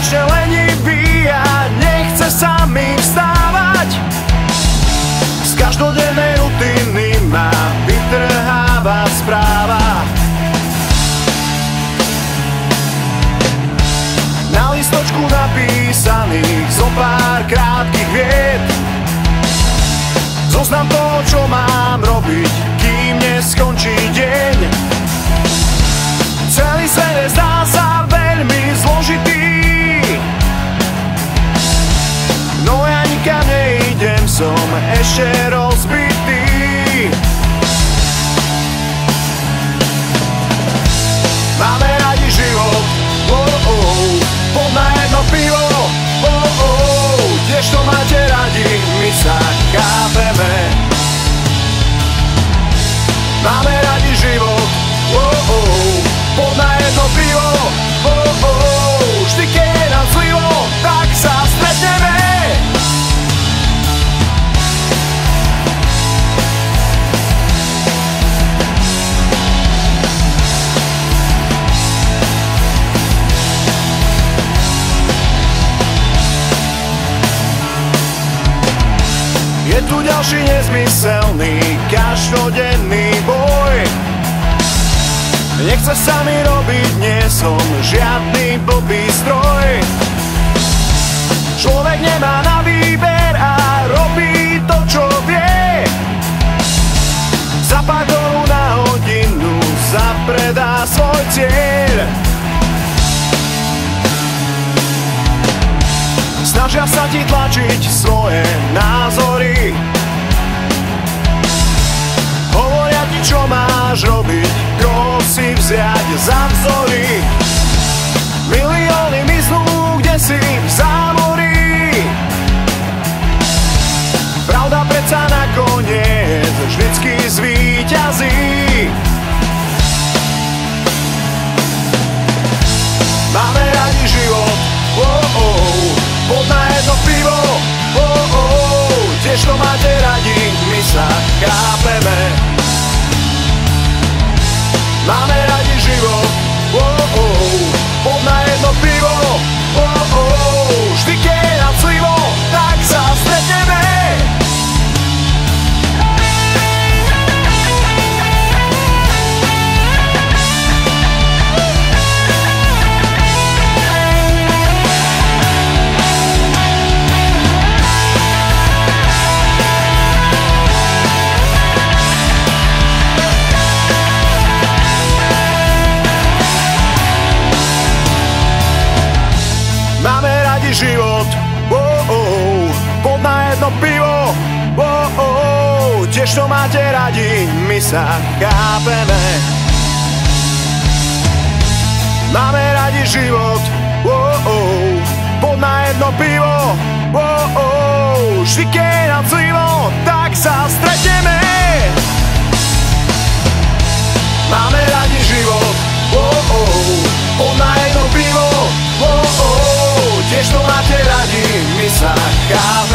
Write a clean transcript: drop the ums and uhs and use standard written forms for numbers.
strašne lenivý a nechce sa mi vstávať. Z každodennej rutiny ma vytrháva správa. Na listočku napísaných zo pár krátkych viet, zoznam toho, čo mám robiť, kým neskončí deň. Celý svet zdá sa veľmi zložitý, no ja nikam neidem, som ešte rozbitý. Máme radi život, poď na jedno pivo, tiež to máte radi, my sa chápeme. Máme radi život, poď na jedno pivo, vždy keď je nám zlivo, tak sa stretneme. Je tu ďalší nezmyselný, každodenný boj. Nechce sa mi robiť, nie som žiadny blbý stroj. Človek nemá na výber a robí to, čo vie. Za pár korún na hodinu zapredá svoj cieľ. Snažia sa ti tlačiť svoje názory, hovoria ti, čo máš robiť, koho si vziať za vzory. Milióny miznú kdesi v zámorí, pravda predsa nakoniec vždycky zvíťazí. Máme radi život, poď na jedno pivo, tiež to máte radi, my sa chápeme. Máme radi život, poď na jedno pivo, vždy keď je nám slivo, tak sa stretneme. Máme radi život, poď na jedno pivo, tiež to máte radi, my sa chápeme. Máme radi život, poď na jedno pivo, vždy keď je nám zlivo, tak sa stretneme. Máme radi život, poď na jedno pivo, tiež to máte radi, my sa chápeme.